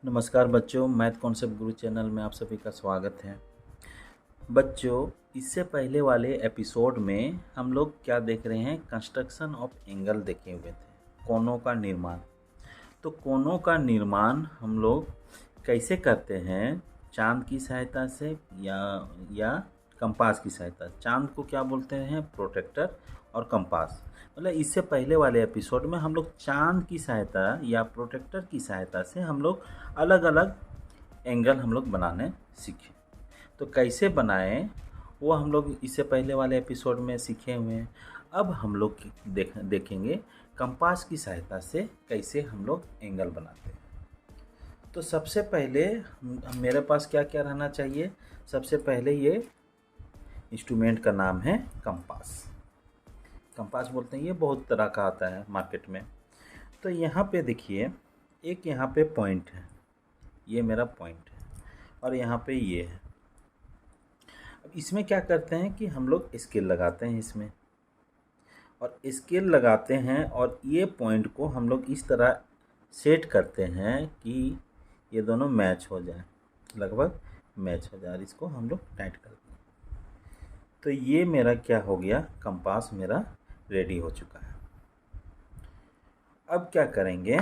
नमस्कार बच्चों, math concept गुरु channel में आप सभी का स्वागत है। बच्चों, इससे पहले वाले एपिसोड में हम लोग क्या देख रहे हैं? कंस्ट्रक्शन ऑफ एंगल देखे हुए थे, कोनों का निर्माण। तो कोनों का निर्माण हम लोग कैसे करते हैं? चांद की सहायता से या कंपास की सहायता। चांद को क्या बोलते हैं? प्रोटेक्टर। और कंपास मतलब इससे पहले वाले एपिसोड में हम लोग चांद की सहायता या प्रोटेक्टर की सहायता से हम लोग अलग अलग एंगल हम लोग बनाने सीखे। तो कैसे बनाएं वो हम लोग इससे पहले वाले एपिसोड में सीखे हुए हैं। अब हम लोग देखेंगे कंपास की सहायता से कैसे हम लोग एंगल बनाते हैं। तो सबसे पहले मेरे पास क्या क्या रहना चाहिए? सबसे पहले ये इंस्ट्रूमेंट का नाम है कंपास। कंपास बोलते हैं, ये बहुत तरह का आता है मार्केट में। तो यहाँ पे देखिए, एक यहाँ पे पॉइंट है, ये मेरा पॉइंट है, और यहाँ पे ये है। अब इसमें क्या करते हैं कि हम लोग स्केल लगाते हैं इसमें, और स्केल लगाते हैं और ये पॉइंट को हम लोग इस तरह सेट करते हैं कि ये दोनों मैच हो जाए, लगभग मैच हो जाए, और इसको हम लोग टाइट करते हैं। तो ये मेरा क्या हो गया? कंपास मेरा रेडी हो चुका है। अब क्या करेंगे?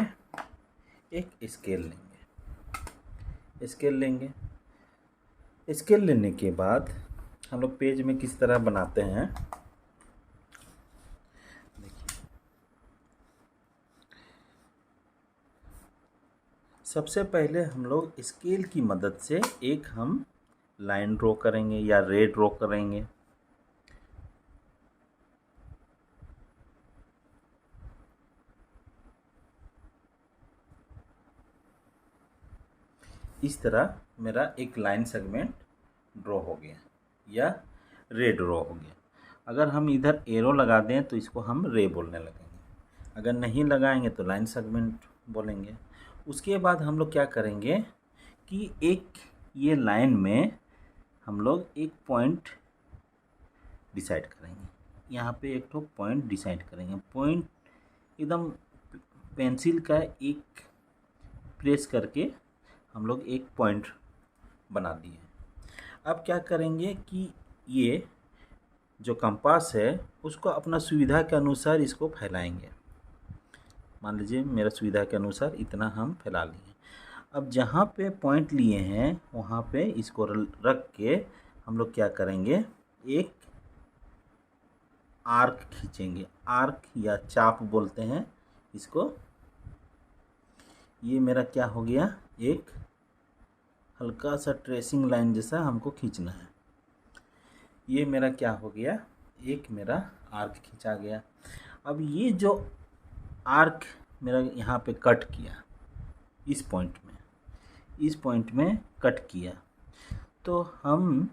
एक स्केल लेंगे। स्केल लेने के बाद हम लोग पेज में किस तरह बनाते हैं देखिए। सबसे पहले हम लोग स्केल की मदद से एक हम लाइन ड्रॉ करेंगे या रे ड्रॉ करेंगे। इस तरह मेरा एक लाइन सेगमेंट ड्रॉ हो गया या रे ड्रॉ हो गया। अगर हम इधर एरो लगा दें तो इसको हम रे बोलने लगेंगे, अगर नहीं लगाएंगे तो लाइन सेगमेंट बोलेंगे। उसके बाद हम लोग क्या करेंगे कि एक ये लाइन में हम लोग एक पॉइंट डिसाइड करेंगे। यहाँ पे एक तो पॉइंट डिसाइड करेंगे। पॉइंट एकदम पेंसिल का एक प्रेस करके हम लोग एक पॉइंट बना दिए। अब क्या करेंगे कि ये जो कंपास है उसको अपना सुविधा के अनुसार इसको फैलाएंगे। मान लीजिए मेरा सुविधा के अनुसार इतना हम फैला लिए। अब जहाँ पे पॉइंट लिए हैं वहाँ पे इसको रख के हम लोग क्या करेंगे? एक आर्क खींचेंगे। आर्क या चाप बोलते हैं इसको। ये मेरा क्या हो गया? एक हल्का सा ट्रेसिंग लाइन जैसा हमको खींचना है। ये मेरा क्या हो गया? एक मेरा आर्क खींचा गया। अब ये जो आर्क मेरा यहाँ पे कट किया, इस पॉइंट में कट किया, तो हम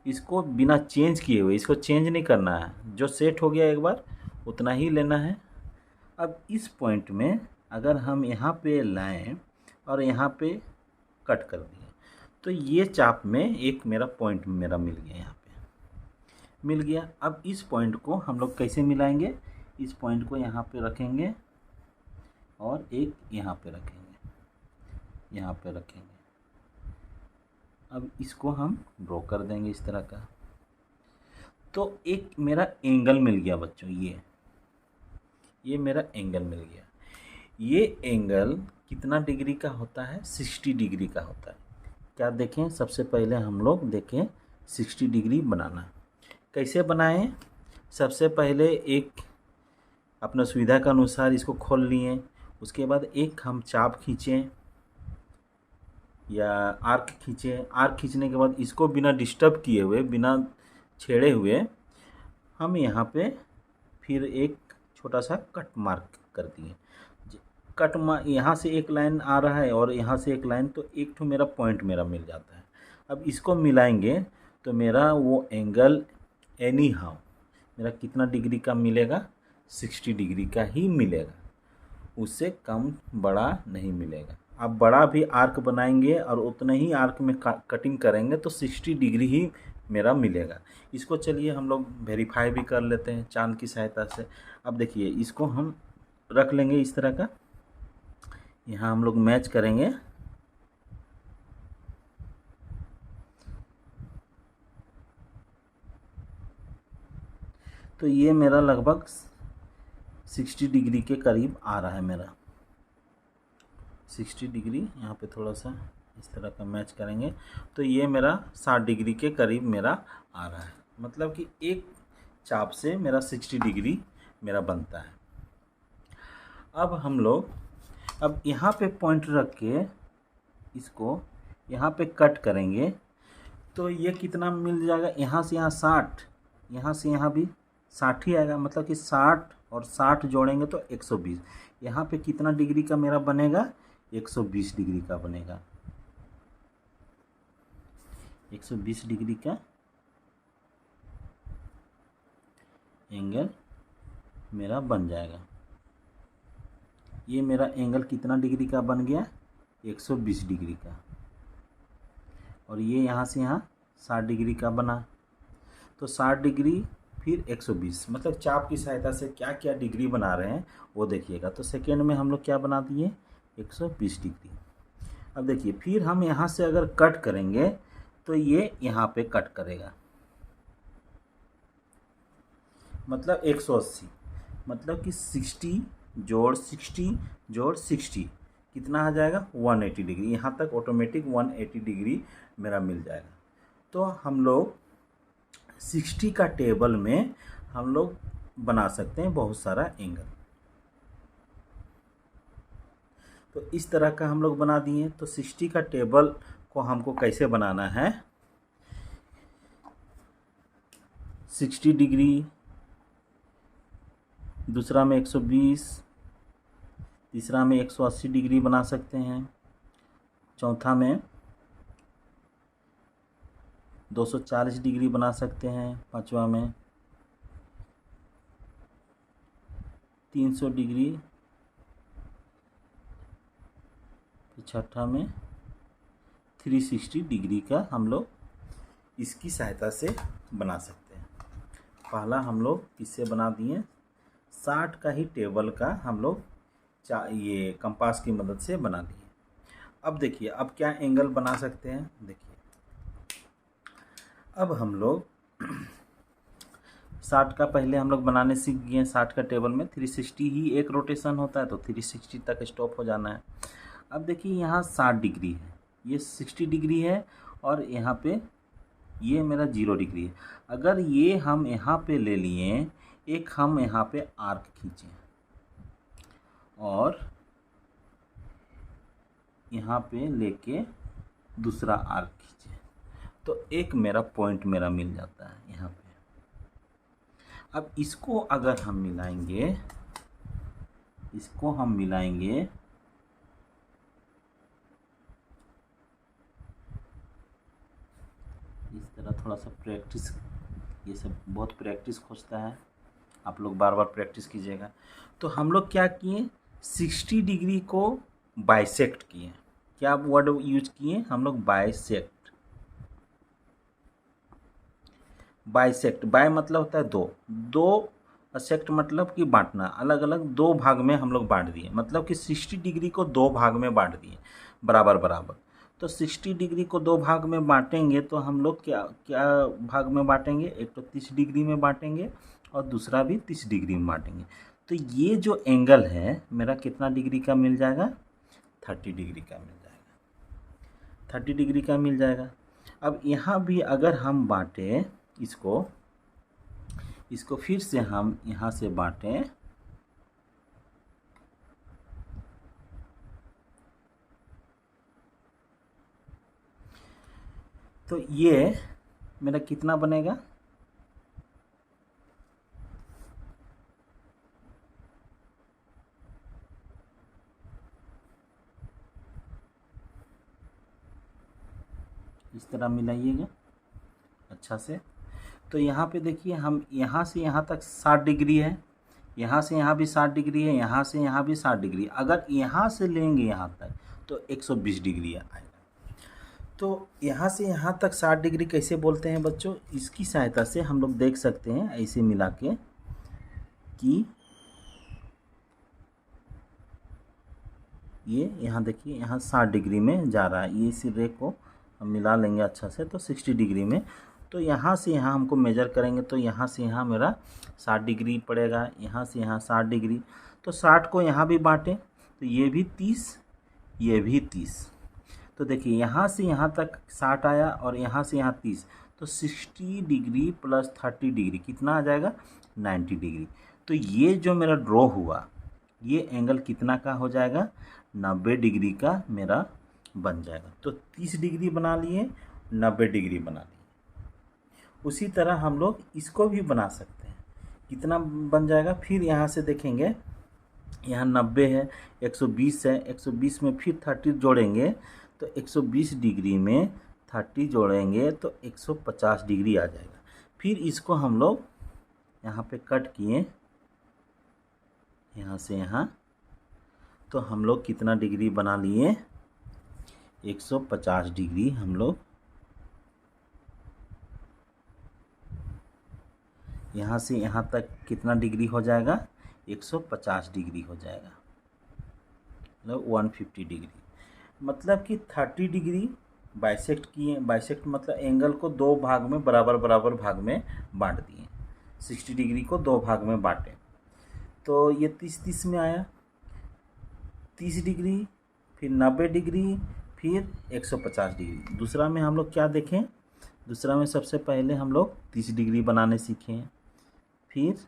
इसको बिना चेंज किए हुए, इसको चेंज नहीं करना है, जो सेट हो गया एक बार उतना ही लेना है। अब इस पॉइंट में अगर हम यहाँ पे लाएं और यहाँ पे कट कर दिए तो ये चाप में एक मेरा पॉइंट मेरा मिल गया, यहाँ पे मिल गया। अब इस पॉइंट को हम लोग कैसे मिलाएंगे? इस पॉइंट को यहाँ पे रखेंगे और एक यहाँ पे रखेंगे, यहाँ पे रखेंगे। अब इसको हम ड्रॉ कर देंगे इस तरह का। तो एक मेरा एंगल मिल गया बच्चों। ये मेरा एंगल मिल गया। ये एंगल कितना डिग्री का होता है? 60 डिग्री का होता है। क्या देखें? सबसे पहले हम लोग देखें 60 डिग्री बनाना कैसे बनाएं। सबसे पहले एक अपना सुविधा के अनुसार इसको खोल लिए। उसके बाद एक हम चाप खींचें या आर्क खींचें। आर्क खींचने के बाद इसको बिना डिस्टर्ब किए हुए, बिना छेड़े हुए, हम यहाँ पे फिर एक छोटा सा कट मार्क कर दिए। कट यहाँ से एक लाइन आ रहा है और यहाँ से एक लाइन, तो एक तो मेरा पॉइंट मेरा मिल जाता है। अब इसको मिलाएंगे तो मेरा वो एंगल एनी हाउ मेरा कितना डिग्री का मिलेगा? 60 डिग्री का ही मिलेगा, उससे कम बड़ा नहीं मिलेगा। अब बड़ा भी आर्क बनाएंगे और उतने ही आर्क में कटिंग करेंगे तो 60 डिग्री ही मेरा मिलेगा। इसको चलिए हम लोग वेरीफाई भी कर लेते हैं चांद की सहायता से। अब देखिए, इसको हम रख लेंगे इस तरह का, यहाँ हम लोग मैच करेंगे तो ये मेरा लगभग 60 डिग्री के करीब आ रहा है मेरा 60 डिग्री। यहाँ पे थोड़ा सा इस तरह का मैच करेंगे तो ये मेरा 60 डिग्री के करीब मेरा आ रहा है। मतलब कि एक चाप से मेरा 60 डिग्री मेरा बनता है। अब हम लोग अब यहाँ पे पॉइंट रख के इसको यहाँ पे कट करेंगे तो ये कितना मिल जाएगा, यहाँ से यहाँ 60, यहाँ से यहाँ भी 60 ही आएगा। मतलब कि 60 और 60 जोड़ेंगे तो 120। यहाँ पे कितना डिग्री का मेरा बनेगा, 120 डिग्री का बनेगा। 120 डिग्री का एंगल मेरा बन जाएगा। ये मेरा एंगल कितना डिग्री का बन गया, 120 डिग्री का। और ये यहाँ से यहाँ 60 डिग्री का बना। तो 60 डिग्री फिर 120, मतलब चाप की सहायता से क्या क्या डिग्री बना रहे हैं वो देखिएगा। तो सेकेंड में हम लोग क्या बना दिए, 120 डिग्री। अब देखिए फिर हम यहाँ से अगर कट करेंगे तो ये यहाँ पे कट करेगा, मतलब 180। मतलब कि 60 जोड़ 60 जोड़ 60 कितना आ जाएगा, 180 डिग्री। यहाँ तक ऑटोमेटिक 180 डिग्री मेरा मिल जाएगा। तो हम लोग 60 का टेबल में हम लोग बना सकते हैं बहुत सारा एंगल। तो इस तरह का हम लोग बना दिए। तो 60 का टेबल को हमको कैसे बनाना है, 60 डिग्री, दूसरा में 120, तीसरा में 180 डिग्री बना सकते हैं, चौथा में 240 डिग्री बना सकते हैं, पांचवा में 300 डिग्री, छठा में 360 डिग्री का हम लोग इसकी सहायता से बना सकते हैं। पहला हम लोग किससे बना दिए, 60 का ही टेबल का हम लोग ये कंपास की मदद से बना दिए। अब देखिए अब क्या एंगल बना सकते हैं। देखिए अब हम लोग 60 का पहले हम लोग बनाने सीख गए। 60 का टेबल में 360 ही एक रोटेशन होता है, तो 360 तक स्टॉप हो जाना है। अब देखिए यहाँ 60 डिग्री है, ये 60 डिग्री है, और यहाँ पे ये मेरा 0 डिग्री है। अगर ये हम यहाँ पे ले लिए, एक हम यहाँ पे आर्क खींचे और यहाँ पे लेके दूसरा आर्क खींचे, तो एक मेरा पॉइंट मेरा मिल जाता है यहाँ पे। अब इसको अगर हम मिलाएंगे, इसको हम मिलाएंगे, इस तरह थोड़ा सा प्रैक्टिस, ये सब बहुत प्रैक्टिस खोजता है, आप लोग बार बार प्रैक्टिस कीजिएगा। तो हम लोग क्या किए, 60 डिग्री को बाइसेक्ट किए। क्या वर्ड यूज किए हम लोग, बाइसेक्ट। बाइसेक्ट, बाय मतलब होता है दो, दो सेक्ट मतलब कि बांटना, अलग अलग दो भाग में हम लोग बांट दिए। मतलब कि 60 डिग्री को दो भाग में बांट दिए, बराबर बराबर। तो 60 डिग्री को दो भाग में बांटेंगे तो हम लोग क्या क्या भाग में बांटेंगे, एक तो 30 डिग्री में बांटेंगे और दूसरा भी 30 डिग्री में बांटेंगे। तो ये जो एंगल है मेरा कितना डिग्री का मिल जाएगा, 30 डिग्री का मिल जाएगा, 30 डिग्री का मिल जाएगा। अब यहाँ भी अगर हम बांटें इसको फिर से हम यहाँ से बांटें, तो ये मेरा कितना बनेगा, इस तरह मिलाइएगा अच्छा से। तो यहाँ पे देखिए हम यहाँ से यहाँ तक 60 डिग्री है, यहाँ से यहाँ भी 60 डिग्री है, यहाँ से यहाँ भी 60 डिग्री। अगर यहाँ से लेंगे यहाँ तक तो 120 डिग्री आएगा। तो यहाँ से यहाँ तक 60 डिग्री कैसे बोलते हैं बच्चों, इसकी सहायता से हम लोग देख सकते हैं ऐसे मिला के कि ये यहाँ देखिए यहाँ 60 डिग्री में जा रहा है। ये इसी रे को हम मिला लेंगे अच्छा से, तो 60 डिग्री में। तो यहाँ से यहाँ हमको मेजर करेंगे तो यहाँ से यहाँ मेरा 60 डिग्री पड़ेगा, यहाँ से यहाँ 60 डिग्री। तो 60 को यहाँ भी बांटें तो ये भी 30, ये भी 30। तो देखिए यहाँ से यहाँ तक 60 आया और यहाँ से यहाँ 30, तो 60 डिग्री प्लस 30 डिग्री कितना आ जाएगा, 90 डिग्री। तो ये जो मेरा ड्रॉ हुआ ये एंगल कितना का हो जाएगा, 90 डिग्री का मेरा बन जाएगा। तो 30 डिग्री बना लिए, 90 डिग्री बना लिए। उसी तरह हम लोग इसको भी बना सकते हैं। कितना बन जाएगा, फिर यहाँ से देखेंगे यहाँ 90 है, 120 है, 120 में फिर 30 जोड़ेंगे तो 120 डिग्री में 30 जोड़ेंगे तो 150 डिग्री आ जाएगा। फिर इसको हम लोग यहाँ पे कट किए, यहाँ से यहाँ, तो हम लोग कितना डिग्री बना लिए, 150 डिग्री। हम लोग यहाँ से यहाँ तक कितना डिग्री हो जाएगा, 150 डिग्री हो जाएगा, मतलब 150 डिग्री। मतलब कि 30 डिग्री बाइसेक्ट किए। बाइसेक्ट मतलब एंगल को दो भाग में बराबर बराबर भाग में बांट दिए। 60 डिग्री को दो भाग में बांटे तो ये 30-30 में आया, 30 डिग्री, फिर 90 डिग्री, फिर 150 डिग्री। दूसरा में हम लोग क्या देखें, दूसरा में सबसे पहले हम लोग 30 डिग्री बनाने सीखें, फिर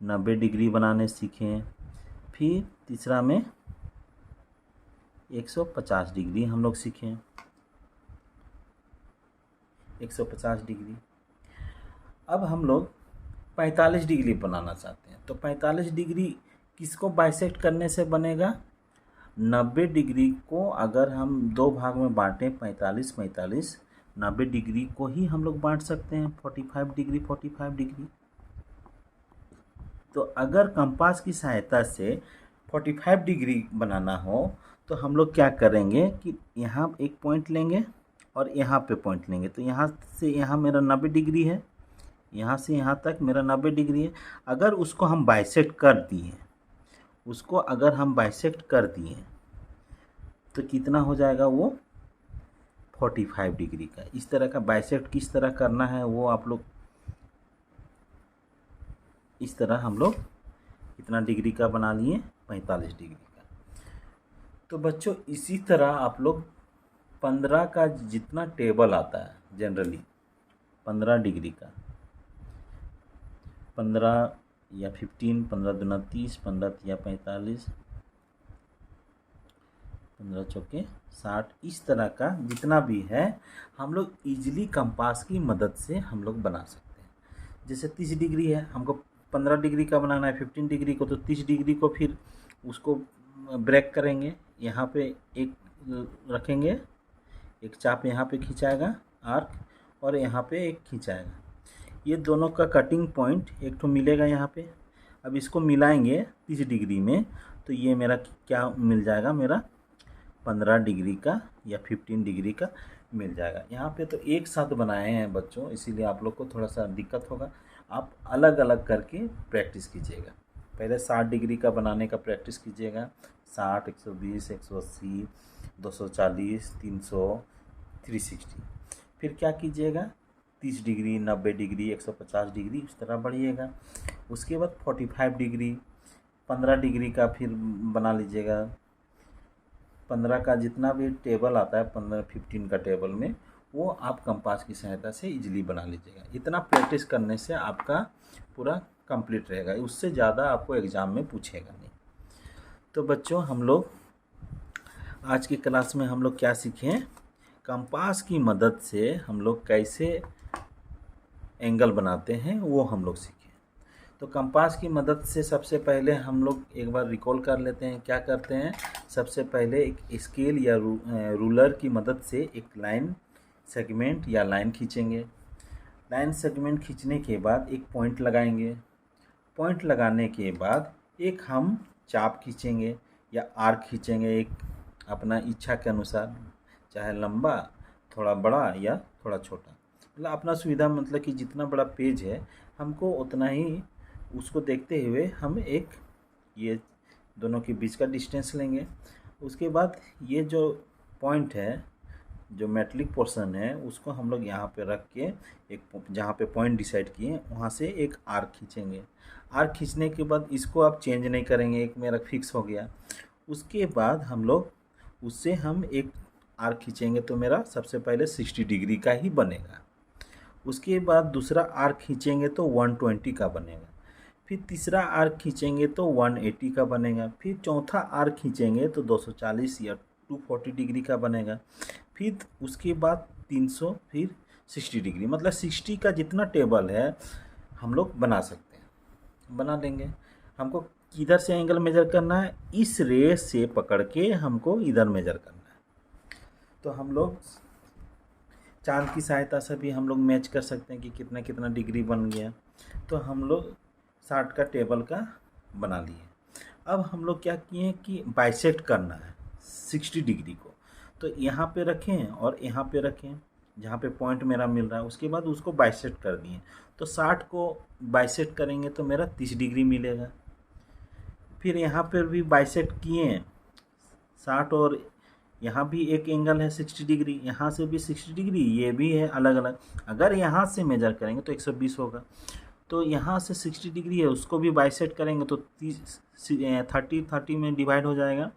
90 डिग्री बनाने सीखें, फिर तीसरा में 150 डिग्री हम लोग सीखें, 150 डिग्री। अब हम लोग 45 डिग्री बनाना चाहते हैं तो 45 डिग्री किसको बाइसेक्ट करने से बनेगा, 90 डिग्री को अगर हम दो भाग में बांटें 45-45, 90 डिग्री को ही हम लोग बांट सकते हैं 45 डिग्री 45 डिग्री। तो अगर कंपास की सहायता से 45 डिग्री बनाना हो तो हम लोग क्या करेंगे कि यहाँ एक पॉइंट लेंगे और यहाँ पे पॉइंट लेंगे। तो यहाँ से यहाँ मेरा 90 डिग्री है, यहाँ से यहाँ तक मेरा 90 डिग्री है। अगर उसको हम बाइसेक्ट कर दिए, उसको अगर हम बाइसेक्ट कर दिए तो कितना हो जाएगा वो 45 डिग्री का। इस तरह का बाइसेक्ट किस तरह करना है वो आप लोग, इस तरह हम लोग कितना डिग्री का बना लिए, 45 डिग्री का। तो बच्चों इसी तरह आप लोग 15 का जितना टेबल आता है जनरली 15 डिग्री का, 15 या 15, 15 दूना 30, 15 तिया 45, 15 चौके 60, इस तरह का जितना भी है हम लोग इजीली कंपास की मदद से हम लोग बना सकते हैं। जैसे 30 डिग्री है, हमको 15 डिग्री का बनाना है 15 डिग्री को, तो 30 डिग्री को फिर उसको ब्रेक करेंगे, यहाँ पे एक रखेंगे, एक चाप यहाँ पे खिंचाएगा आर्क, और यहाँ पे एक खिंचाएगा। ये दोनों का कटिंग पॉइंट एक तो मिलेगा यहाँ पे। अब इसको मिलाएंगे 30 डिग्री में तो ये मेरा क्या मिल जाएगा, मेरा 15 डिग्री का या 15 डिग्री का मिल जाएगा। यहाँ पे तो एक साथ बनाए हैं बच्चों, इसीलिए आप लोग को थोड़ा सा दिक्कत होगा। आप अलग अलग करके प्रैक्टिस कीजिएगा। पहले 60 डिग्री का बनाने का प्रैक्टिस कीजिएगा, 60, 120, 180, 240, 300, 360। फिर क्या कीजिएगा, 30 डिग्री, 90 डिग्री, 150 डिग्री, इस तरह बढ़िएगा। उसके बाद 45 डिग्री, 15 डिग्री का फिर बना लीजिएगा। 15 का जितना भी टेबल आता है 15 का टेबल में, वो आप कंपास की सहायता से इजीली बना लीजिएगा। इतना प्रैक्टिस करने से आपका पूरा कंप्लीट रहेगा, उससे ज़्यादा आपको एग्ज़ाम में पूछेगा नहीं। तो बच्चों हम लोग आज की क्लास में हम लोग क्या सीखें, कंपास की मदद से हम लोग कैसे एंगल बनाते हैं वो हम लोग सीखें। तो कंपास की मदद से सबसे पहले हम लोग एक बार रिकॉल कर लेते हैं। क्या करते हैं, सबसे पहले एक स्केल या रूलर की मदद से एक लाइन सेगमेंट या लाइन खींचेंगे। लाइन सेगमेंट खींचने के बाद एक पॉइंट लगाएंगे। पॉइंट लगाने के बाद एक हम चाप खींचेंगे या आर्क खींचेंगे, एक अपना इच्छा के अनुसार, चाहे लंबा, थोड़ा बड़ा या थोड़ा छोटा, मतलब अपना सुविधा, मतलब कि जितना बड़ा पेज है हमको उतना ही उसको देखते हुए हम एक ये दोनों के बीच का डिस्टेंस लेंगे। उसके बाद ये जो पॉइंट है जो मेटलिक पोर्शन है उसको हम लोग यहाँ पे रख के एक जहाँ पे पॉइंट डिसाइड किए वहाँ से एक आर्क खींचेंगे। आर्क खींचने के बाद इसको आप चेंज नहीं करेंगे, एक मेरा फिक्स हो गया। उसके बाद हम लोग उससे हम एक आर्क खींचेंगे तो मेरा सबसे पहले 60 डिग्री का ही बनेगा। उसके बाद दूसरा आर्क खींचेंगे तो 120 का बनेगा। फिर तीसरा आर्क खींचेंगे तो 180 का बनेगा। फिर चौथा आर्क खींचेंगे तो 240 या 240 डिग्री का बनेगा। फिर उसके बाद 300, फिर 60 डिग्री, मतलब 60 का जितना टेबल है हम लोग बना सकते हैं, बना लेंगे। हमको किधर से एंगल मेजर करना है, इस रेस से पकड़ के हमको इधर मेजर करना है। तो हम लोग चांद की सहायता से भी हम लोग मैच कर सकते हैं कि कितना कितना डिग्री बन गया। तो हम लोग 60 का टेबल का बना लिए। अब हम लोग क्या किए कि बाइसेक्ट करना है 60 डिग्री को, तो यहाँ पे रखें और यहाँ पे रखें जहाँ पे पॉइंट मेरा मिल रहा है। उसके बाद उसको बाइसेक्ट कर दिए, तो 60 को बाइसेक्ट करेंगे तो मेरा 30 डिग्री मिलेगा। फिर यहाँ पर भी बाइसेक्ट किए 60, और यहाँ भी एक एंगल है 60 डिग्री, यहाँ से भी 60 डिग्री, ये भी है अलग अलग। अगर यहाँ से मेजर करेंगे तो 120 होगा। तो यहाँ से 60 डिग्री है, उसको भी बाइसेक्ट करेंगे तो 30 में डिवाइड हो जाएगा।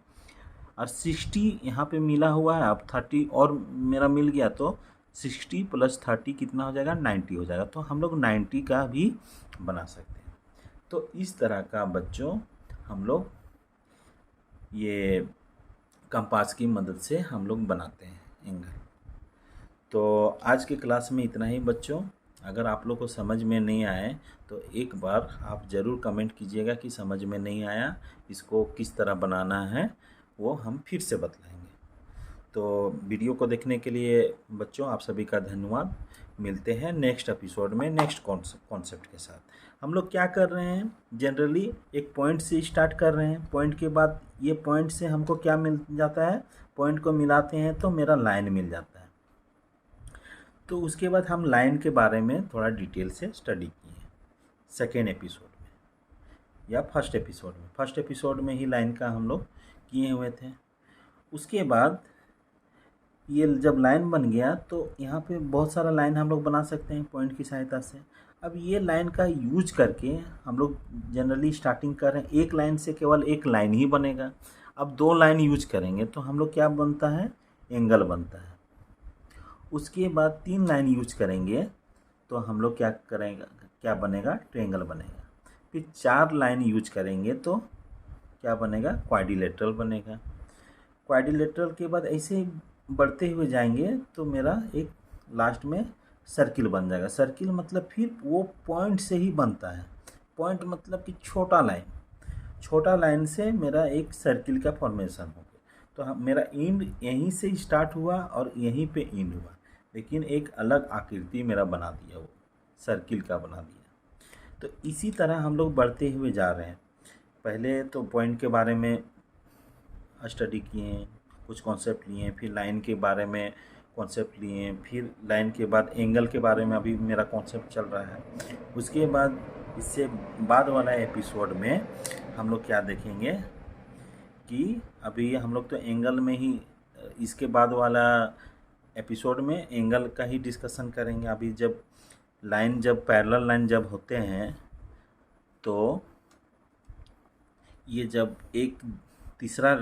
और 60 यहाँ पे मिला हुआ है, अब 30 और मेरा मिल गया, तो 60 + 30 कितना हो जाएगा, 90 हो जाएगा। तो हम लोग 90 का भी बना सकते हैं। तो इस तरह का बच्चों हम लोग ये कंपास की मदद से हम लोग बनाते हैं एंगल। तो आज के क्लास में इतना ही बच्चों। अगर आप लोग को समझ में नहीं आए तो एक बार आप ज़रूर कमेंट कीजिएगा कि समझ में नहीं आया, इसको किस तरह बनाना है वो हम फिर से बतलाएंगे। तो वीडियो को देखने के लिए बच्चों आप सभी का धन्यवाद। मिलते हैं नेक्स्ट एपिसोड में नेक्स्ट कॉन्सेप्ट के साथ। हम लोग क्या कर रहे हैं, जनरली एक पॉइंट से स्टार्ट कर रहे हैं। पॉइंट के बाद ये पॉइंट से हमको क्या मिल जाता है, पॉइंट को मिलाते हैं तो मेरा लाइन मिल जाता है। तो उसके बाद हम लाइन के बारे में थोड़ा डिटेल से स्टडी किए सेकेंड एपिसोड में या फर्स्ट एपिसोड में ही लाइन का हम लोग किए हुए थे। उसके बाद ये जब लाइन बन गया तो यहाँ पे बहुत सारा लाइन हम लोग बना सकते हैं पॉइंट की सहायता से। अब ये लाइन का यूज करके हम लोग जनरली स्टार्टिंग कर रहे हैं, एक लाइन से केवल एक लाइन ही बनेगा। अब 2 लाइन यूज करेंगे तो हम लोग क्या बनता है, एंगल बनता है। उसके बाद 3 लाइन यूज करेंगे तो हम लोग क्या करेंगे, क्या बनेगा, ट्रायंगल बनेगा। फिर 4 लाइन यूज करेंगे तो क्या बनेगा, क्वाड्रिलेटरल बनेगा। क्वाड्रिलेटरल के बाद ऐसे ही बढ़ते हुए जाएंगे तो मेरा एक लास्ट में सर्किल बन जाएगा। सर्किल मतलब फिर वो पॉइंट से ही बनता है। पॉइंट मतलब कि छोटा लाइन से मेरा एक सर्किल का फॉर्मेशन हो गया। तो मेरा एंड यहीं से स्टार्ट हुआ और यहीं पे एंड हुआ, लेकिन एक अलग आकृति मेरा बना दिया, वो सर्किल का बना दिया। तो इसी तरह हम लोग बढ़ते हुए जा रहे हैं। पहले तो पॉइंट के बारे में स्टडी किए, कुछ कॉन्सेप्ट लिए, फिर लाइन के बारे में कॉन्सेप्ट लिए, फिर लाइन के बाद एंगल के बारे में अभी मेरा कॉन्सेप्ट चल रहा है। उसके बाद इससे बाद वाला एपिसोड में हम लोग क्या देखेंगे कि अभी हम लोग तो एंगल में ही, इसके बाद वाला एपिसोड में एंगल का ही डिस्कशन करेंगे। अभी जब पैरेलल लाइन जब होते हैं तो ये जब एक तीसरा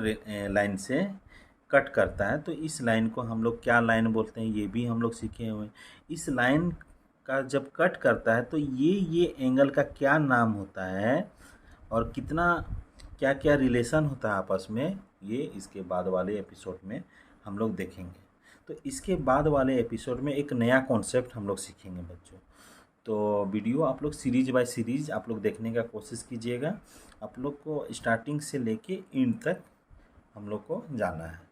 लाइन से कट करता है तो इस लाइन को हम लोग क्या लाइन बोलते हैं ये भी हम लोग सीखे हुए हैं। इस लाइन का जब कट करता है तो ये एंगल का क्या नाम होता है और कितना क्या क्या रिलेशन होता है आपस में, ये इसके बाद वाले एपिसोड में हम लोग देखेंगे। तो इसके बाद वाले एपिसोड में एक नया कॉन्सेप्ट हम लोग सीखेंगे बच्चों। तो वीडियो आप लोग सीरीज बाय सीरीज आप लोग देखने का कोशिश कीजिएगा। आप लोग को स्टार्टिंग से लेके एंड तक हम लोग को जाना है।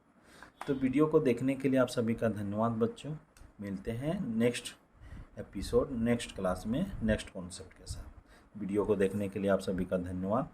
तो वीडियो को देखने के लिए आप सभी का धन्यवाद बच्चों। मिलते हैं नेक्स्ट एपिसोड नेक्स्ट क्लास में नेक्स्ट कॉन्सेप्ट के साथ। वीडियो को देखने के लिए आप सभी का धन्यवाद।